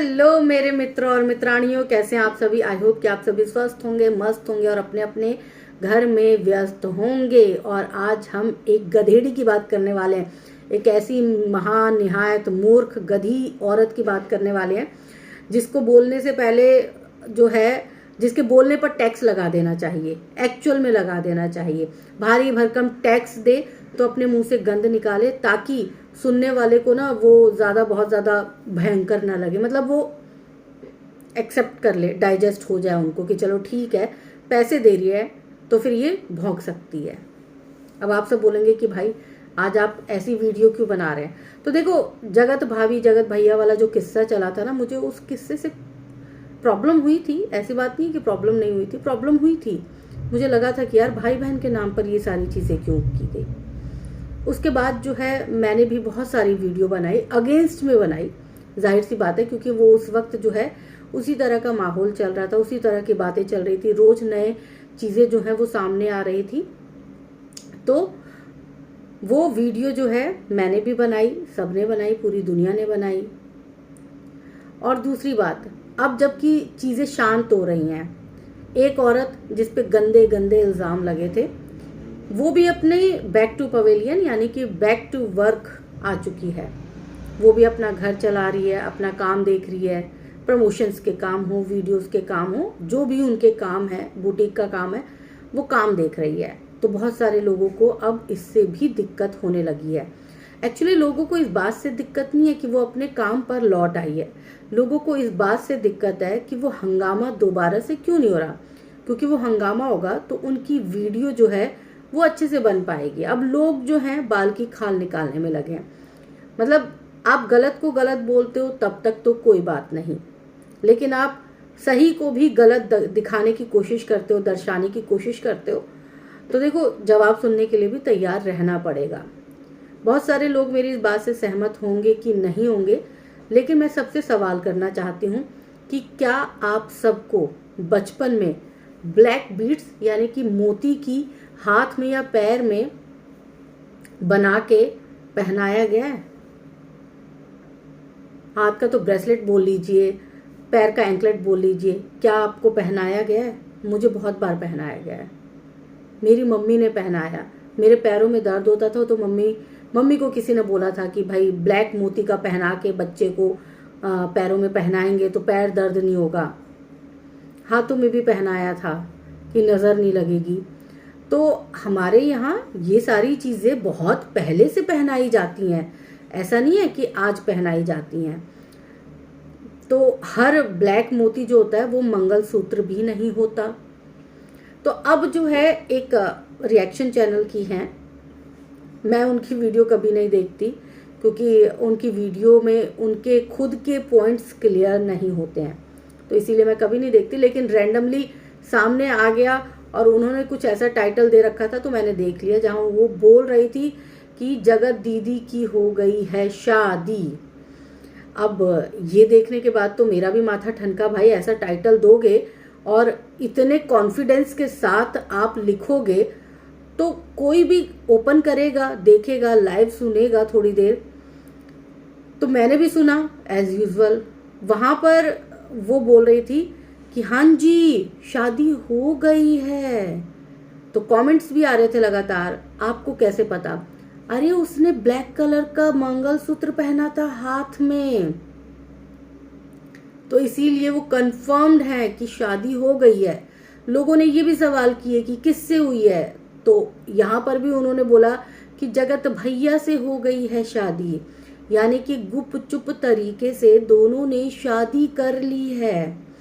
Hello मेरे मित्र और मित्राणियों, कैसे हैं आप सभी। आई होप कि आप सभी स्वस्थ होंगे, मस्त होंगे और अपने अपने घर में व्यस्त होंगे। और आज हम एक गधेड़ी की बात करने वाले हैं, एक ऐसी महान निहायत मूर्ख गधी औरत की बात करने वाले हैं जिसको बोलने से पहले जो है, जिसके बोलने पर टैक्स लगा देना चाहिए, एक्चुअल में लगा देना चाहिए। भारी भरकम टैक्स दे तो अपने मुंह से गंद निकाले, ताकि सुनने वाले को ना वो बहुत ज़्यादा भयंकर ना लगे। मतलब वो एक्सेप्ट कर ले, डाइजेस्ट हो जाए उनको कि चलो ठीक है, पैसे दे रही है तो फिर ये भौंक सकती है। अब आप सब बोलेंगे कि भाई आज आप ऐसी वीडियो क्यों बना रहे हैं। तो देखो, जगत भाभी जगत भैया वाला जो किस्सा चला था ना, मुझे उस किस्से से प्रॉब्लम हुई थी। ऐसी बात नहीं कि प्रॉब्लम नहीं हुई थी, प्रॉब्लम हुई थी। मुझे लगा था कि यार भाई बहन के नाम पर ये सारी चीज़ें क्यों की गई। उसके बाद जो है मैंने भी बहुत सारी वीडियो बनाई, अगेंस्ट में बनाई। जाहिर सी बात है, क्योंकि वो उस वक्त जो है उसी तरह का माहौल चल रहा था, उसी तरह की बातें चल रही थी, रोज नए चीज़ें जो है वो सामने आ रही थी। तो वो वीडियो जो है मैंने भी बनाई, सबने बनाई, पूरी दुनिया ने बनाई। और दूसरी बात, अब जबकि चीज़ें शांत हो रही हैं, एक औरत जिस पे गंदे गंदे इल्ज़ाम लगे थे, वो भी अपने बैक टू पवेलियन यानी कि बैक टू वर्क आ चुकी है। वो भी अपना घर चला रही है, अपना काम देख रही है, प्रमोशंस के काम हो, वीडियोस के काम हो, जो भी उनके काम है, बुटीक का काम है, वो काम देख रही है। तो बहुत सारे लोगों को अब इससे भी दिक्कत होने लगी है। एक्चुअली लोगों को इस बात से दिक्कत नहीं है कि वो अपने काम पर लौट आई है, लोगों को इस बात से दिक्कत है कि वो हंगामा दोबारा से क्यों नहीं हो रहा। क्योंकि वो हंगामा होगा तो उनकी वीडियो जो है वो अच्छे से बन पाएगी। अब लोग जो हैं बाल की खाल निकालने में लगे हैं। मतलब आप गलत को गलत बोलते हो तब तक तो कोई बात नहीं, लेकिन आप सही को भी गलत दिखाने की कोशिश करते हो, दर्शाने की कोशिश करते हो, तो देखो जवाब सुनने के लिए भी तैयार रहना पड़ेगा। बहुत सारे लोग मेरी इस बात से सहमत होंगे कि नहीं होंगे, लेकिन मैं सबसे सवाल करना चाहती हूँ कि क्या आप सबको बचपन में ब्लैक बीड्स यानी कि मोती की हाथ में या पैर में बना के पहनाया गया है। हाथ का तो ब्रेसलेट बोल लीजिए, पैर का एंकलेट बोल लीजिए, क्या आपको पहनाया गया है? मुझे बहुत बार पहनाया गया है, मेरी मम्मी ने पहनाया। मेरे पैरों में दर्द होता था तो मम्मी को किसी ने बोला था कि भाई ब्लैक मोती का पहना के बच्चे को पैरों में पहनाएंगे तो पैर दर्द नहीं होगा। हाथों में भी पहनाया था कि नज़र नहीं लगेगी। तो हमारे यहाँ ये सारी चीज़ें बहुत पहले से पहनाई जाती हैं, ऐसा नहीं है कि आज पहनाई जाती हैं। तो हर ब्लैक मोती जो होता है वो मंगलसूत्र भी नहीं होता। तो अब जो है एक रिएक्शन चैनल की हैं, मैं उनकी वीडियो कभी नहीं देखती क्योंकि उनकी वीडियो में उनके खुद के पॉइंट्स क्लियर नहीं होते हैं, तो इसीलिए मैं कभी नहीं देखती। लेकिन रैंडमली सामने आ गया और उन्होंने कुछ ऐसा टाइटल दे रखा था तो मैंने देख लिया, जहां वो बोल रही थी कि जगत दीदी की हो गई है शादी। अब ये देखने के बाद तो मेरा भी माथा ठनका, भाई ऐसा टाइटल दोगे और इतने कॉन्फिडेंस के साथ आप लिखोगे तो कोई भी ओपन करेगा, देखेगा, लाइव सुनेगा थोड़ी देर। तो मैंने भी सुना एज यूजुअल। वहां पर वो बोल रही थी कि हाँ जी शादी हो गई है, तो कमेंट्स भी आ रहे थे लगातार, आपको कैसे पता? अरे उसने ब्लैक कलर का मंगलसूत्र पहना था हाथ में, तो इसीलिए वो कंफर्म्ड है कि शादी हो गई है। लोगों ने ये भी सवाल किए कि किससे हुई है, तो यहाँ पर भी उन्होंने बोला कि जगत भैया से हो गई है शादी, यानी कि गुप चुप तरीके से दोनों ने शादी कर ली है।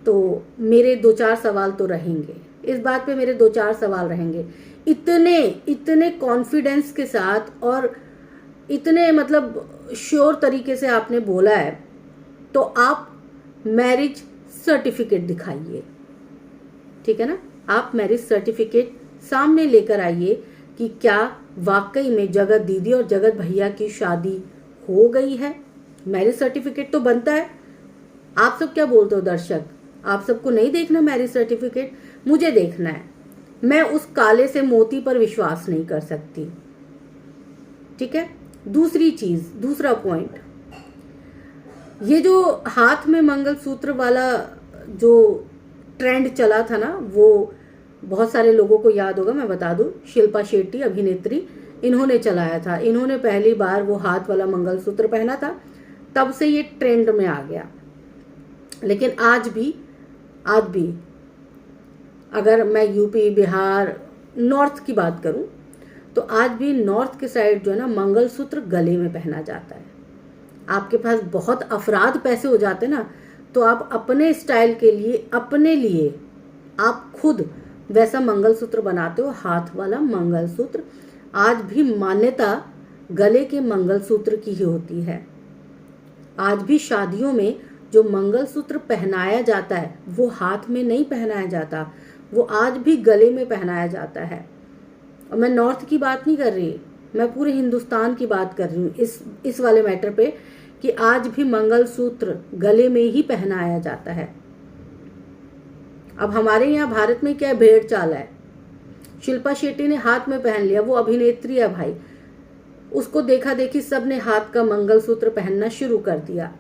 तो मेरे दो चार सवाल तो रहेंगे इस बात पे, मेरे दो चार सवाल रहेंगे। इतने कॉन्फिडेंस के साथ और इतने मतलब श्योर तरीके से आपने बोला है, तो आप मैरिज सर्टिफिकेट दिखाइए, ठीक है ना? आप मैरिज सर्टिफिकेट सामने लेकर आइए कि क्या वाकई में जगत दीदी और जगत भैया की शादी हो गई है। मैरिज सर्टिफिकेट तो बनता है। आप सब क्या बोलते हो दर्शक? आप सबको नहीं देखना मैरिज सर्टिफिकेट? मुझे देखना है। मैं उस काले से मोती पर विश्वास नहीं कर सकती, ठीक है? दूसरी चीज, दूसरा पॉइंट, ये जो हाथ में मंगलसूत्र वाला जो ट्रेंड चला था ना, वो बहुत सारे लोगों को याद होगा। मैं बता दूं, शिल्पा शेट्टी अभिनेत्री, इन्होंने चलाया था। इन्होंने पहली बार वो हाथ वाला मंगलसूत्र पहना था, तब से ये ट्रेंड में आ गया। लेकिन आज भी अगर मैं यूपी, बिहार, नॉर्थ की बात करूं तो आज भी नॉर्थ के साइड जो है ना, मंगलसूत्र गले में पहना जाता है। आपके पास बहुत अफराद पैसे हो जाते ना, तो आप अपने स्टाइल के लिए, अपने लिए आप खुद वैसा मंगलसूत्र बनाते हो, हाथ वाला मंगलसूत्र। आज भी मान्यता गले के मंगलसूत्र की ही होती है। आज भी शादियों में जो मंगलसूत्र पहनाया जाता है वो हाथ में नहीं पहनाया जाता, वो आज भी गले में पहनाया जाता है। और मैं नॉर्थ की बात नहीं कर रही, मैं पूरे हिंदुस्तान की बात कर रही हूँ इस वाले मैटर पे, कि आज भी मंगलसूत्र गले में ही पहनाया जाता है। अब हमारे यहाँ भारत में क्या भेड़ चाल है, शिल्पा शेट्टी ने हाथ में पहन लिया, वो अभिनेत्री है भाई, उसको देखा देखी सबने हाथ का मंगलसूत्र पहनना शुरू कर दिया।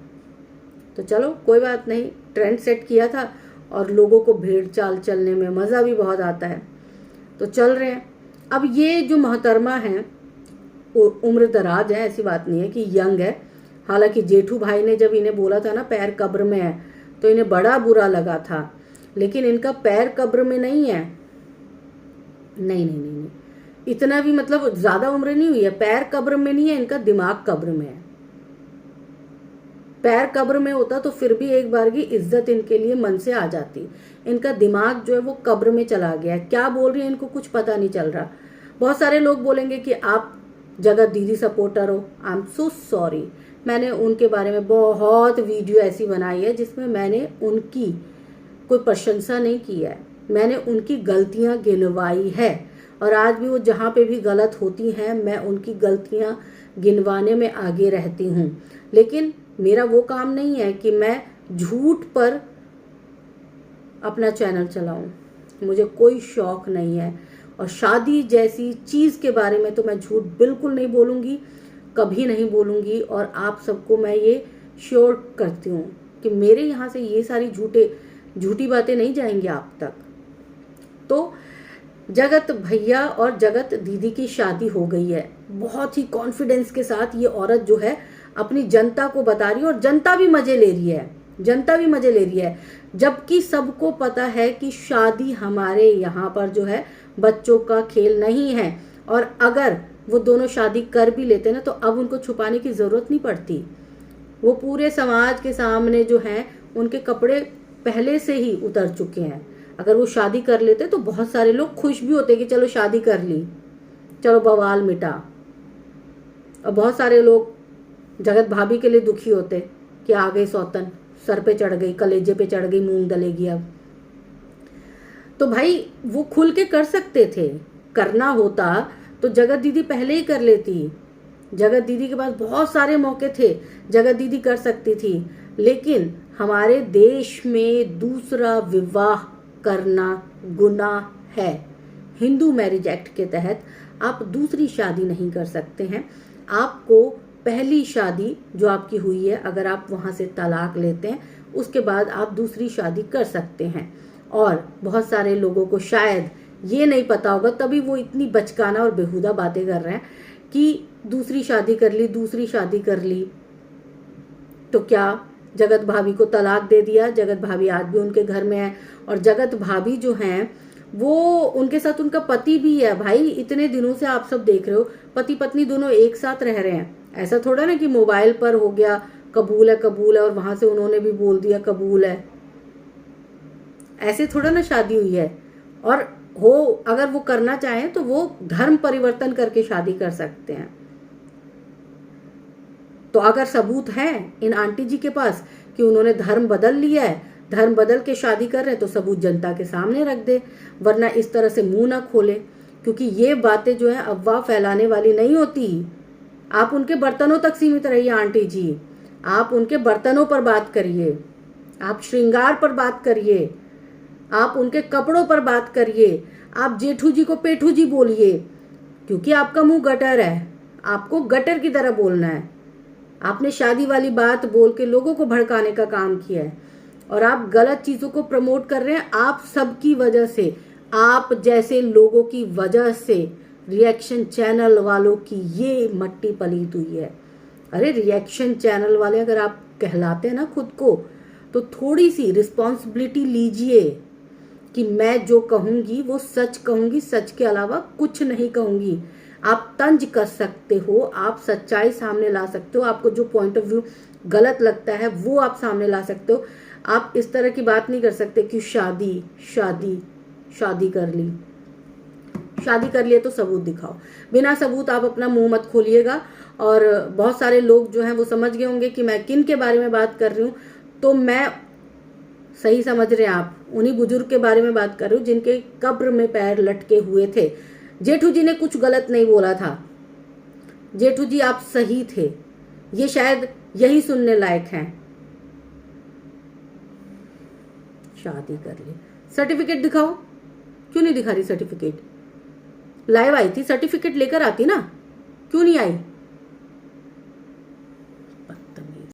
तो चलो कोई बात नहीं, ट्रेंड सेट किया था और लोगों को भेड़ चाल चलने में मज़ा भी बहुत आता है, तो चल रहे हैं। अब ये जो मोहतरमा हैं उम्र दराज है, ऐसी बात नहीं है कि यंग है। हालांकि जेठू भाई ने जब इन्हें बोला था ना पैर कब्र में है, तो इन्हें बड़ा बुरा लगा था, लेकिन इनका पैर कब्र में नहीं है। नहीं, इतना भी मतलब ज्यादा उम्र नहीं हुई है, पैर कब्र में नहीं है, इनका दिमाग कब्र में है। पैर कब्र में होता तो फिर भी एक बार की इज्जत इनके लिए मन से आ जाती। इनका दिमाग जो है वो कब्र में चला गया है। क्या बोल रही है इनको कुछ पता नहीं चल रहा। बहुत सारे लोग बोलेंगे कि आप जगत दीदी सपोर्टर हो। आई एम सो सॉरी, मैंने उनके बारे में बहुत वीडियो ऐसी बनाई है जिसमें मैंने उनकी कोई प्रशंसा नहीं की है, मैंने उनकी गलतियां गिनवाई है। और आज भी वो जहाँ पे भी गलत होती हैं, मैं उनकी गलतियां गिनवाने में आगे रहती हूँ। लेकिन मेरा वो काम नहीं है कि मैं झूठ पर अपना चैनल चलाऊं, मुझे कोई शौक नहीं है। और शादी जैसी चीज़ के बारे में तो मैं झूठ बिल्कुल नहीं बोलूँगी, कभी नहीं बोलूँगी। और आप सबको मैं ये श्योर करती हूँ कि मेरे यहाँ से ये सारी झूठी बातें नहीं जाएंगी आप तक। तो जगत भैया और जगत दीदी की शादी हो गई है। बहुत ही कॉन्फिडेंस के साथ ये औरत जो है अपनी जनता को बता रही है, और जनता भी मजे ले रही है, जनता भी मजे ले रही है। जबकि सबको पता है कि शादी हमारे यहाँ पर जो है बच्चों का खेल नहीं है। और अगर वो दोनों शादी कर भी लेते ना, तो अब उनको छुपाने की जरूरत नहीं पड़ती। वो पूरे समाज के सामने जो है उनके कपड़े पहले से ही उतर चुके हैं। अगर वो शादी कर लेते तो बहुत सारे लोग खुश भी होते कि चलो शादी कर ली, चलो बवाल मिटा। और बहुत सारे लोग जगत भाभी के लिए दुखी होते कि आ गई सौतन, सर पे चढ़ गई, कलेजे पे चढ़ गई, मूंग दलेगी अब। तो भाई वो खुल के कर सकते थे, करना होता तो जगत दीदी पहले ही कर लेती। जगत दीदी के पास बहुत सारे मौके थे, जगत दीदी कर सकती थी। लेकिन हमारे देश में दूसरा विवाह करना गुनाह है। हिंदू मैरिज एक्ट के तहत आप दूसरी शादी नहीं कर सकते हैं। आपको पहली शादी जो आपकी हुई है, अगर आप वहां से तलाक लेते हैं, उसके बाद आप दूसरी शादी कर सकते हैं। और बहुत सारे लोगों को शायद ये नहीं पता होगा, तभी वो इतनी बचकाना और बेहुदा बातें कर रहे हैं कि दूसरी शादी कर ली, दूसरी शादी कर ली। तो क्या जगत भाभी को तलाक दे दिया? जगत भाभी आज भी उनके घर में है। और जगत भाभी जो हैं वो, उनके साथ उनका पति भी है। भाई इतने दिनों से आप सब देख रहे हो, पति पत्नी दोनों एक साथ रह रहे हैं। ऐसा थोड़ा ना कि मोबाइल पर हो गया कबूल है और वहां से उन्होंने भी बोल दिया कबूल है। ऐसे थोड़ा ना शादी हुई है। और हो अगर वो करना चाहें तो वो धर्म परिवर्तन करके शादी कर सकते हैं। तो अगर सबूत है इन आंटी जी के पास कि उन्होंने धर्म बदल लिया है, धर्म बदल के शादी कर रहे हैं, तो सबूत जनता के सामने रख दे, वरना इस तरह से मुंह ना खोले। क्योंकि ये बातें जो है अफवाह फैलाने वाली नहीं होती। आप उनके बर्तनों तक सीमित रहिए आंटी जी, आप उनके बर्तनों पर बात करिए, आप श्रृंगार पर बात करिए, आप उनके कपड़ों पर बात करिए, आप जेठू जी को पेठू जी बोलिए, क्योंकि आपका मुंह गटर है, आपको गटर की तरह बोलना है। आपने शादी वाली बात बोल के लोगों को भड़काने का काम किया है और आप गलत चीजों को प्रमोट कर रहे हैं। आप सबकी वजह से, आप जैसे लोगों की वजह से रिएक्शन चैनल वालों की ये मट्टी पलीत हुई है। अरे रिएक्शन चैनल वाले अगर आप कहलाते हैं ना खुद को, तो थोड़ी सी रिस्पॉन्सिबिलिटी लीजिए कि मैं जो कहूंगी वो सच कहूंगी, सच के अलावा कुछ नहीं कहूंगी। आप तंज कर सकते हो, आप सच्चाई सामने ला सकते हो, आपको जो पॉइंट ऑफ व्यू गलत लगता है वो आप सामने ला सकते हो। आप इस तरह की बात नहीं कर सकते कि शादी शादी शादी कर ली, शादी कर लिए तो सबूत दिखाओ। बिना सबूत आप अपना मुंह मत खोलिएगा। और बहुत सारे लोग जो हैं वो समझ गए होंगे कि मैं किन के बारे में बात कर रही हूँ। तो मैं सही समझ रहे हैं आप, उन्हीं बुजुर्ग के बारे में बात कर रही हूँ जिनके कब्र में पैर लटके हुए थे। जेठू जी ने कुछ गलत नहीं बोला था, जेठू जी आप सही थे। ये शायद यही सुनने लायक हैं। शादी कर ली, सर्टिफिकेट दिखाओ। क्यों नहीं दिखा रही सर्टिफिकेट? लाइव आई थी, सर्टिफिकेट लेकर आती ना, क्यों नहीं आई?